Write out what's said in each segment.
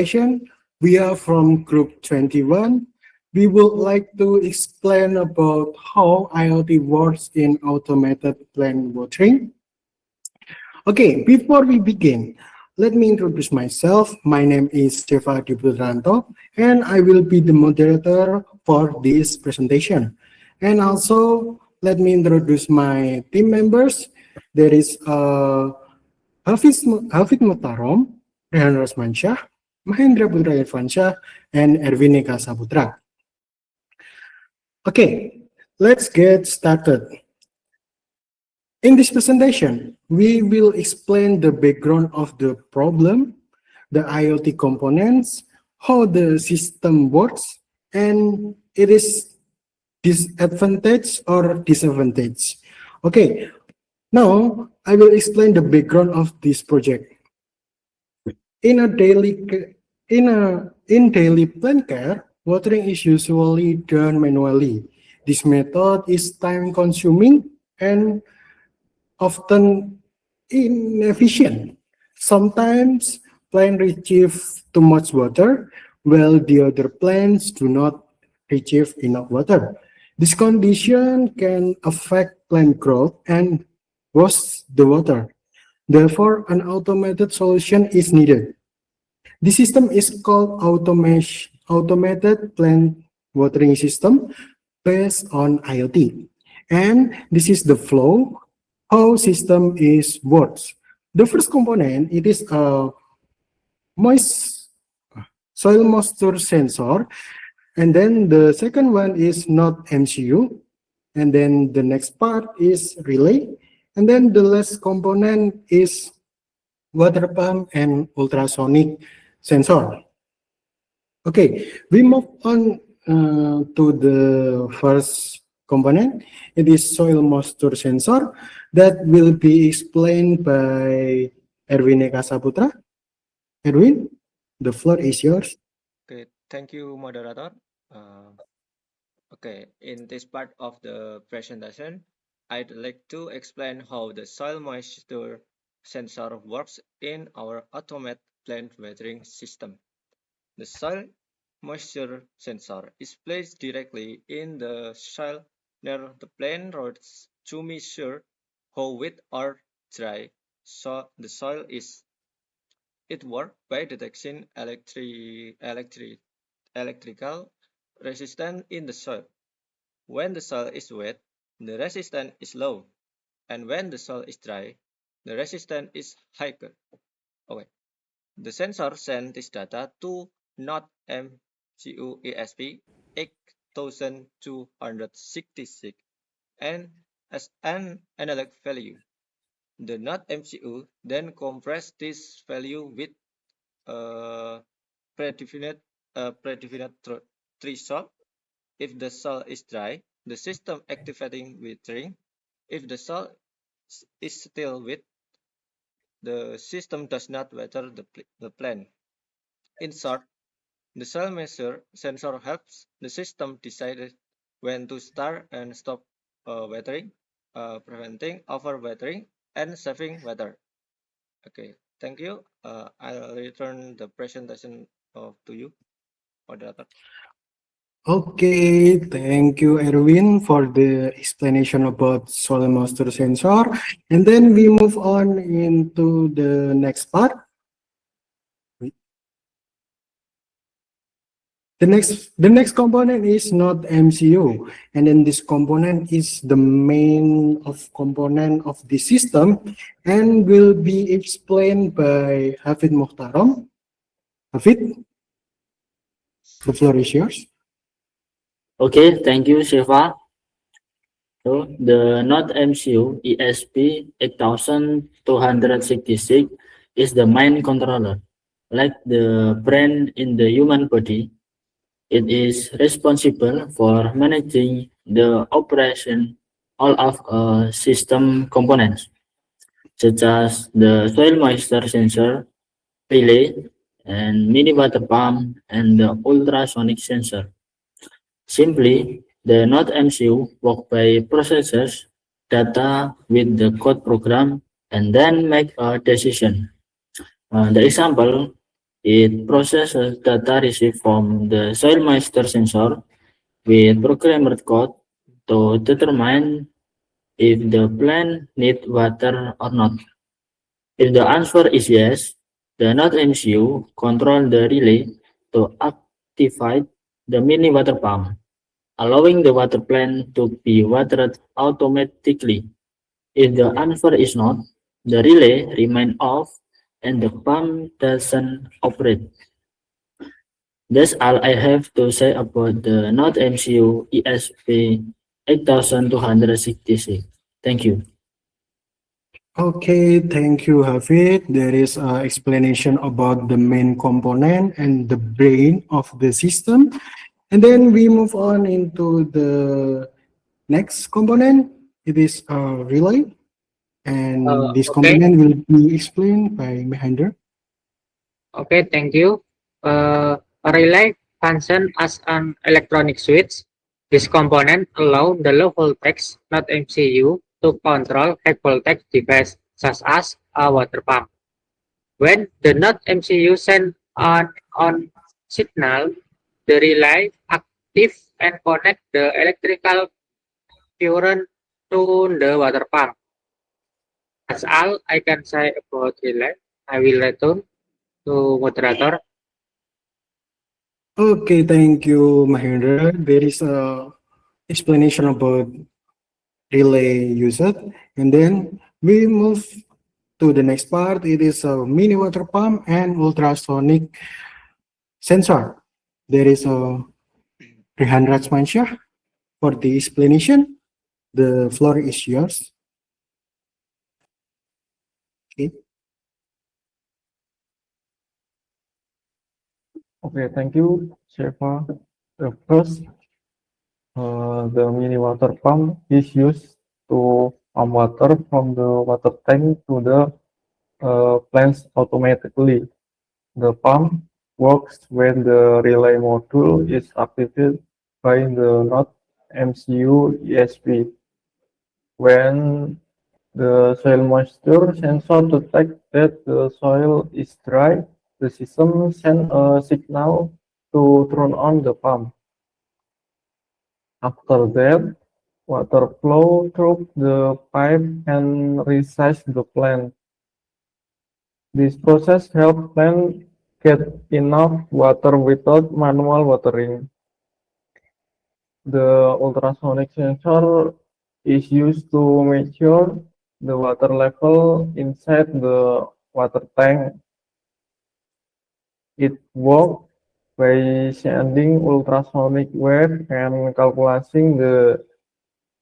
We are from Group 21. We would like to explain about how IoT works in automated plant watering. Okay, before we begin, let me introduce myself. My name is Deva Diputranto, and I will be the moderator for this presentation. And also, let me introduce my team members. There is Hafid Mutarom, Rehan Rosmansyah, Mahendra Putra Irfansyah, and Erwin Eka Saputra. Okay, let's get started. In this presentation, we will explain the background of the problem, the IoT components, how the system works, and it is disadvantage or disadvantage. Okay, now I will explain the background of this project. In a daily plant care, watering is usually done manually. This method is time consuming and often inefficient. Sometimes plants receive too much water, while the other plants do not receive enough water. This condition can affect plant growth and waste the water. Therefore, an automated solution is needed. This system is called automated plant watering system based on IoT. And this is the flow, how system is works. The first component, it is a moist soil moisture sensor. And then the second one is not MCU. And then the next part is relay. And then the last component is water pump and ultrasonic sensor. Okay, we move on to the first component. It is soil moisture sensor that will be explained by Erwin Eka Saputra. Erwin, the floor is yours. Okay, thank you, moderator. Uh, okay, in this part of the presentation, I'd like to explain how the soil moisture sensor works in our automated plant watering system. The soil moisture sensor is placed directly in the soil near the plant roots to measure how wet or dry the soil is. It works by detecting electrical resistance in the soil. When the soil is wet, the resistance is low, and when the soil is dry, the resistance is higher. Okay. The sensor sends this data to Node MCU ESP 8266 and as an analog value. The Node MCU then compresses this value with a predefinite, threshold. If the soil is dry, the system activating watering. If the soil is still wet, the system does not water the plant. In short, the soil measure sensor helps the system decide when to start and stop watering, preventing overwatering and saving water. Okay, thank you. I'll return the presentation to you, moderator. Okay, thank you, Erwin, for the explanation about soil moisture sensor. And then we move on into the next part. The next component is not MCU, and then this component is the main of component of the system, and will be explained by Hafid Muhtaram. Hafid, the floor is yours. Okay, thank you, Shiva. So the Node MCU ESP 8266 is the main controller. Like the brain in the human body, it is responsible for managing the operation all of system components, such as the soil moisture sensor, relay, and mini water pump, and the ultrasonic sensor. Simply, the Node MCU work by processes data with the code program and then make a decision. The example, It processes data received from the soil moisture sensor with programmed code to determine if the plant needs water or not. If the answer is yes, the Node MCU controls the relay to activate the mini water pump, allowing the water plant to be watered automatically. If the answer is not, the relay remains off and the pump doesn't operate. That's all I have to say about the Node MCU ESP 8266. Thank you. Okay, thank you, Hafid. There is an explanation about the main component and the brain of the system. And then we move on into the next component. It is a relay. And this Okay, component will be explained by Mahendra. okay, thank you. A relay function as an electronic switch. This component allow the low voltage not MCU to control high voltage device such as a water pump. When the not MCU send on signal, the relay active and connect the electrical current to the water pump. That's all I can say about relay. I will return to moderator. Okay, thank you, Mahendra. There is a explanation about relay usage. And then we move to the next part. It is a mini water pump and ultrasonic sensor. There is a Rehan Rajmansyah for the explanation. The floor is yours. Okay. Okay, thank you, Sheva. First, the mini water pump is used to pump water from the water tank to the plants automatically. The pump works when the relay module is activated by the NOT MCU ESP. When the soil moisture sensor detects that the soil is dry, the system sends a signal to turn on the pump. After that, water flow through the pipe and resize the plant. This process helps plant get enough water without manual watering. The ultrasonic sensor is used to measure the water level inside the water tank. It works by sending ultrasonic wave and calculating the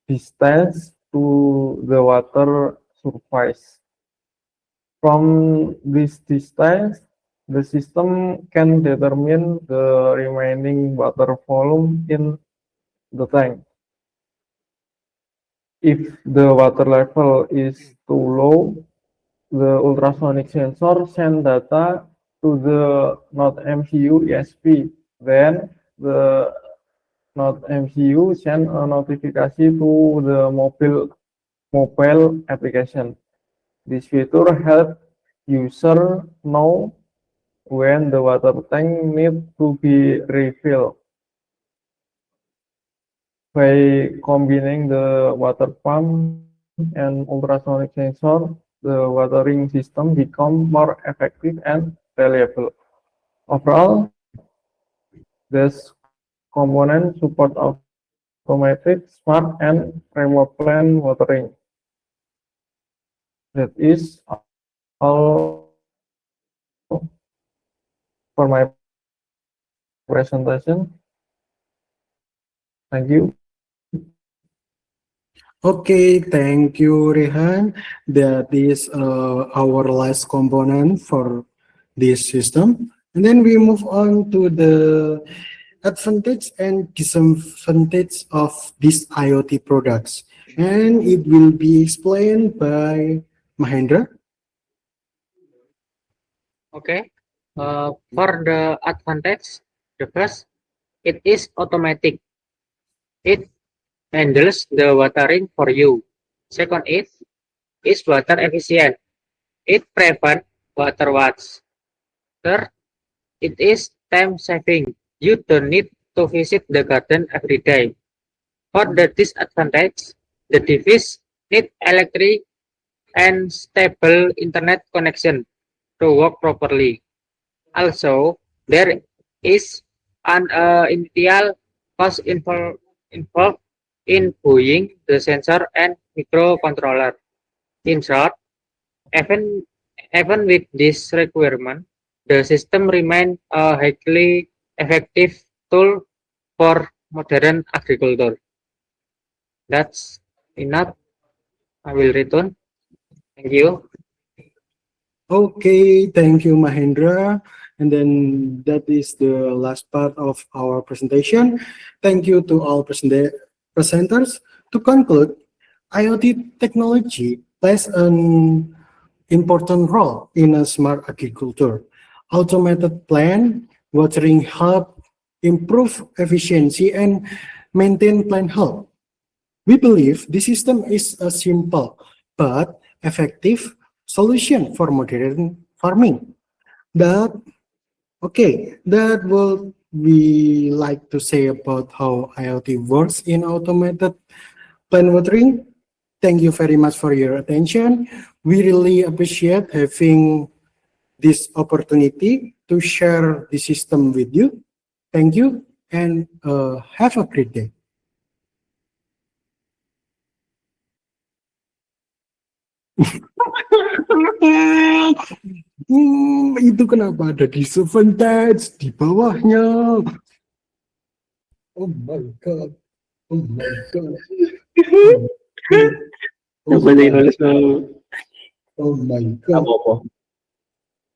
distance to the water surface. From this distance, the system can determine the remaining water volume in the tank. If the water level is too low, the ultrasonic sensor sends data to the Node MCU ESP. Then the Node MCU sends a notification to the mobile application. This feature helps user know when the water tank needs to be refilled. By combining the water pump and ultrasonic sensor, the watering system becomes more effective and reliable. Overall, this component support automatic, smart, and remote plant watering. That is all for my presentation. Thank you. Okay, thank you, Rehan. That is our last component for this system. And then we move on to the advantage and disadvantage of these IoT products. And it will be explained by Mahendra. Okay. For the advantage, the first, it is automatic. It handles the watering for you. Second, it is water efficient. It prevents water waste. Third, It is time saving. You don't need to visit the garden every day. For the disadvantage, the device need electric and stable internet connection to work properly. Also, there is an initial cost involved in buying the sensor and microcontroller. In short, even even with this requirement, the system remains a highly effective tool for modern agriculture. That's enough. I will return. Thank you. Okay, thank you, Mahendra. And then that is the last part of our presentation. Thank you to all presenters. To conclude, IoT technology plays an important role in a smart agriculture. Automated plant watering help improve efficiency and maintain plant health. We believe this system is a simple but effective solution for modern farming. That that will we like to say about how IoT works in automated plant watering. Thank you very much for your attention. We really appreciate having this opportunity to share the system with you. Thank you and have a great day. Itu kenapa ada disadvantage di bawahnya? Oh my god. Oh my god. Apa sih nulis mau Oh my god. apa?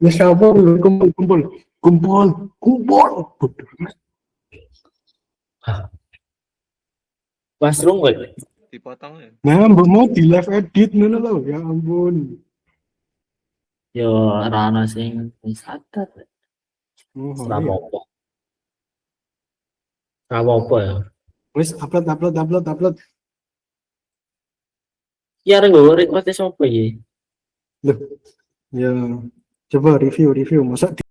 Ya sabar lu, kumpul. Mushroom kok. Dipotong ya. Nah, mbak mau di live edit ngono lho, ya ampun. Yo rana sing sadar. Oh, Ora iya. apa-apa. Ora apa-apa ya. Wis upload. Ya arek nggo request apa ya? Loh, ya coba review masa